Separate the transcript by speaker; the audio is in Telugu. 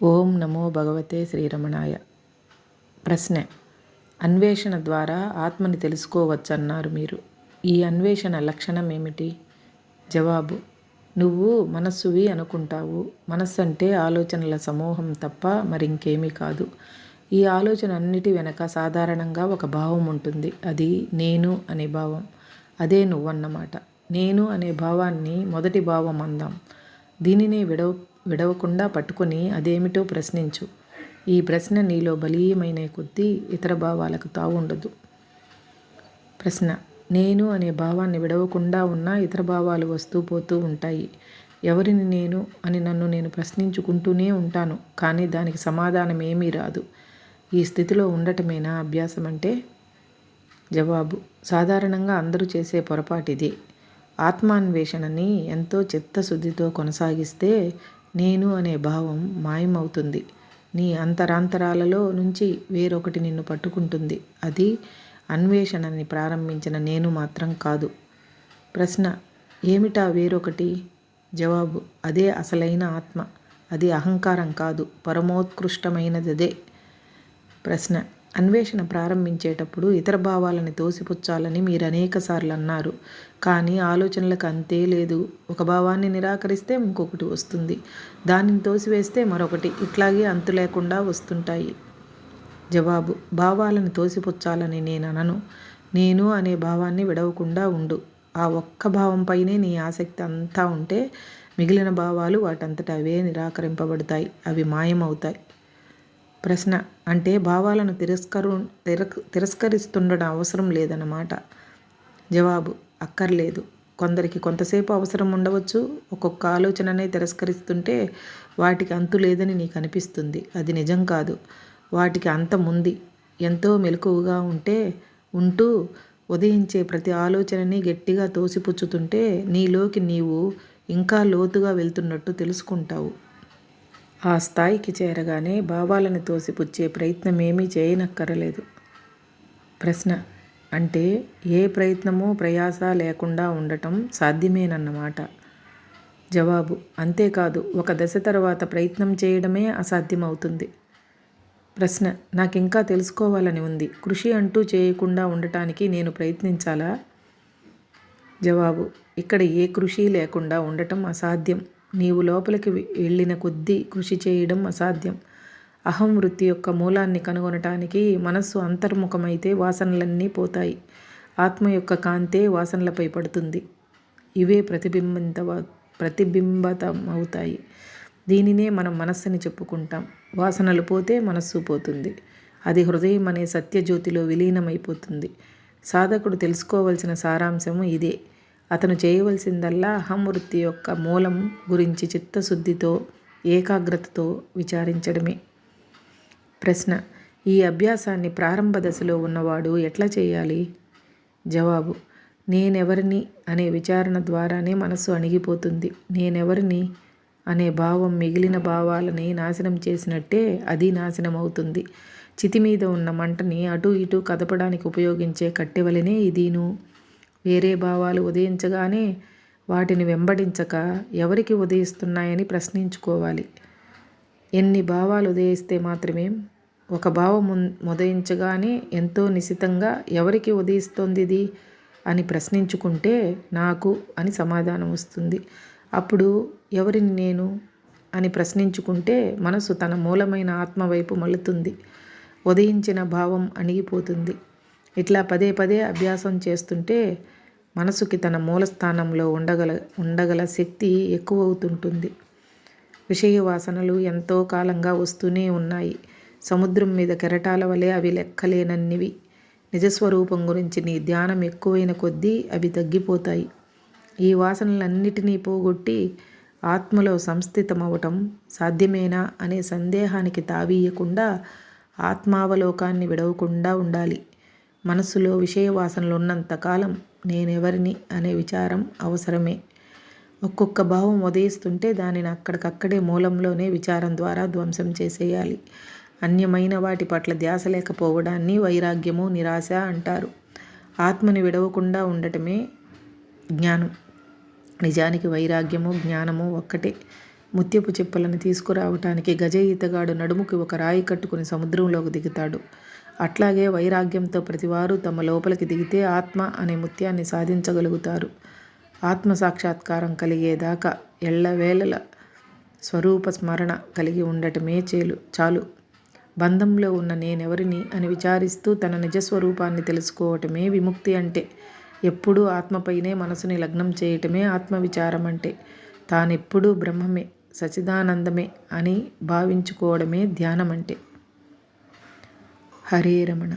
Speaker 1: ఓం నమో భగవతే శ్రీరమణాయ. ప్రశ్న: అన్వేషణ ద్వారా ఆత్మని తెలుసుకోవచ్చన్నారు మీరు. ఈ అన్వేషణ లక్షణం ఏమిటి? జవాబు: నువ్వు మనస్సువి అనుకుంటావు. మనస్సు అంటే ఆలోచనల సమూహం తప్ప మరింకేమీ కాదు. ఈ ఆలోచన అన్నిటి వెనక సాధారణంగా ఒక భావం ఉంటుంది. అది నేను అనే భావం. అదే నువ్వన్నమాట. నేను అనే భావాన్ని మొదటి భావం అందాం. దీనిని విడవకుండా పట్టుకొని అదేమిటో ప్రశ్నించు. ఈ ప్రశ్న నీలో బలీయమైన కొద్దీ ఇతర భావాలకు తావుండదు. ప్రశ్న: నేను అనే భావాన్ని విడవకుండా ఉన్న ఇతర భావాలు వస్తూ పోతూ ఉంటాయి. ఎవరిని నేను అని నన్ను నేను ప్రశ్నించుకుంటూనే ఉంటాను, కానీ దానికి సమాధానం ఏమీ రాదు. ఈ స్థితిలో ఉండటమేనా అభ్యాసం అంటే? జవాబు: సాధారణంగా అందరూ చేసే పొరపాటిదే. ఆత్మాన్వేషణని ఎంతో చిత్తశుద్ధితో కొనసాగిస్తే నేను అనే భావం మాయమవుతుంది. నీ అంతరాంతరాలలో నుంచి వేరొకటి నిన్ను పట్టుకుంటుంది. అది అన్వేషణని ప్రారంభించిన నేను మాత్రం కాదు. ప్రశ్న: ఏమిటా వేరొకటి? జవాబు: అదే అసలైన ఆత్మ. అది అహంకారం కాదు, పరమోత్కృష్టమైనదే. ప్రశ్న: అన్వేషణ ప్రారంభించేటప్పుడు ఇతర భావాలని తోసిపుచ్చాలని మీరు అనేకసార్లు అన్నారు. కానీ ఆలోచనలకు అంతే లేదు. ఒక భావాన్ని నిరాకరిస్తే ఇంకొకటి వస్తుంది. దానిని తోసివేస్తే మరొకటి. ఇట్లాగే అంతు లేకుండా వస్తుంటాయి. జవాబు: భావాలను తోసిపుచ్చాలని నేను అనను. నేను అనే భావాన్ని విడవకుండా ఉండు. ఆ ఒక్క భావంపైనే నీ ఆసక్తి అంతా ఉంటే మిగిలిన భావాలు వాటంతట అవే నిరాకరింపబడతాయి. అవి మాయమవుతాయి. ప్రశ్న: అంటే భావాలను తిరస్కరిస్తుండడం అవసరం లేదన్నమాట? జవాబు: అక్కర్లేదు. కొందరికి కొంతసేపు అవసరం ఉండవచ్చు. ఒక్కొక్క ఆలోచననే తిరస్కరిస్తుంటే వాటికి అంతు లేదని నీకు అనిపిస్తుంది. అది నిజం కాదు. వాటికి అంతముంది. ఎంతో మెలకువగా ఉంటూ ఉదయించే ప్రతి ఆలోచనని గట్టిగా తోసిపుచ్చుతుంటే నీలోకి నీవు ఇంకా లోతుగా వెళ్తున్నట్టు తెలుసుకుంటావు. ఆ స్థాయికి చేరగానే భావాలను తోసిపుచ్చే ప్రయత్నం ఏమీ చేయనక్కరలేదు. ప్రశ్న: అంటే ఏ ప్రయత్నమూ ప్రయాస లేకుండా ఉండటం సాధ్యమేనన్నమాట? జవాబు: అంతేకాదు, ఒక దశ తర్వాత ప్రయత్నం చేయడమే అసాధ్యమవుతుంది. ప్రశ్న: నాకింకా తెలుసుకోవాలని ఉంది. కృషి అంటూ చేయకుండా ఉండటానికి నేను ప్రయత్నించాలా? జవాబు: ఇక్కడ ఏ కృషి లేకుండా ఉండటం అసాధ్యం. నీవు లోపలికి వెళ్ళిన కొద్దీ కృషి చేయడం అసాధ్యం. అహం వృత్తి యొక్క మూలాన్ని కనుగొనటానికి మనస్సు అంతర్ముఖమైతే వాసనలన్నీ పోతాయి. ఆత్మ యొక్క కాంతే వాసనలపై పడుతుంది. ఇవే ప్రతిబింబతమవుతాయి. దీనినే మనం మనస్సుని చెప్పుకుంటాం. వాసనలు పోతే మనస్సు పోతుంది. అది హృదయం అనే సత్యజ్యోతిలో విలీనమైపోతుంది. సాధకుడు తెలుసుకోవలసిన సారాంశము ఇదే. అతను చేయవలసిందల్లా అహం వృత్తి యొక్క మూలం గురించి చిత్తశుద్ధితో, ఏకాగ్రతతో విచారించడమే. ప్రశ్న: ఈ అభ్యాసాన్ని ప్రారంభ దశలో ఉన్నవాడు ఎట్లా చేయాలి? జవాబు: నేనెవరిని అనే విచారణ ద్వారానే మనస్సు అణిగిపోతుంది. నేనెవరిని అనే భావం మిగిలిన భావాలని నాశనం చేసినట్టే అది నాశనం అవుతుంది. చితి మీద ఉన్న మంటని అటూ ఇటూ కదపడానికి ఉపయోగించే కట్టెవలనే ఇదీను. వేరే భావాలు ఉదయించగానే వాటిని వెంబడించక ఎవరికి ఉదయిస్తున్నాయని ప్రశ్నించుకోవాలి. ఎన్ని భావాలు ఉదయిస్తే మాత్రమే? ఒక భావం ఉదయించగానే ఎంతో నిశితంగా ఎవరికి ఉదయిస్తోంది ఇది అని ప్రశ్నించుకుంటే నాకు అని సమాధానం వస్తుంది. అప్పుడు ఎవరిని నేను అని ప్రశ్నించుకుంటే మనసు తన మూలమైన ఆత్మ వైపు మళ్ళుతుంది. ఉదయించిన భావం అణిగిపోతుంది. ఇట్లా పదే పదే అభ్యాసం చేస్తుంటే మనసుకి తన మూలస్థానంలో ఉండగల శక్తి ఎక్కువవుతుంటుంది. విషయ వాసనలు ఎంతో కాలంగా వస్తూనే ఉన్నాయి. సముద్రం మీద కెరటాల వలె అవి లెక్కలేనన్నివి. నిజస్వరూపం గురించి నీ ధ్యానం ఎక్కువైన కొద్దీ అవి తగ్గిపోతాయి. ఈ వాసనలన్నిటినీ పోగొట్టి ఆత్మలో సంస్థితమవటం సాధ్యమేనా అనే సందేహానికి తావీయకుండా ఆత్మావలోకాన్ని విడవకుండా ఉండాలి. మనస్సులో విషయ వాసనలు ఉన్నంతకాలం నేనెవరిని అనే విచారం అవసరమే. ఒక్కొక్క భావం ఉదయిస్తుంటే దానిని అక్కడికక్కడే మూలంలోనే విచారం ద్వారా ధ్వంసం చేసేయాలి. అన్యమైన వాటి పట్ల ధ్యాస లేకపోవడాన్ని వైరాగ్యము, నిరాశ అంటారు. ఆత్మని విడవకుండా ఉండటమే జ్ఞానం. నిజానికి వైరాగ్యము, జ్ఞానము ఒక్కటే. ముత్యపు చెప్పలను తీసుకురావటానికి గజ ఈతగాడు నడుముకి ఒక రాయి కట్టుకుని సముద్రంలోకి దిగుతాడు. అట్లాగే వైరాగ్యంతో ప్రతివారు తమ లోపలికి దిగితే ఆత్మ అనే ముత్యాన్ని సాధించగలుగుతారు. ఆత్మ సాక్షాత్కారం కలిగేదాకా ఎల్లవేళల స్వరూప స్మరణ కలిగి ఉండటమే చాలు. బంధంలో ఉన్న నేనెవరిని అని విచారిస్తూ తన నిజస్వరూపాన్ని తెలుసుకోవటమే విముక్తి అంటే. ఎప్పుడూ ఆత్మపైనే మనసుని లగ్నం చేయటమే ఆత్మవిచారం అంటే. తానెప్పుడూ బ్రహ్మమే, సచిదానందమే అని భావించుకోవడమే ధ్యానం అంటే. హరే రమణ.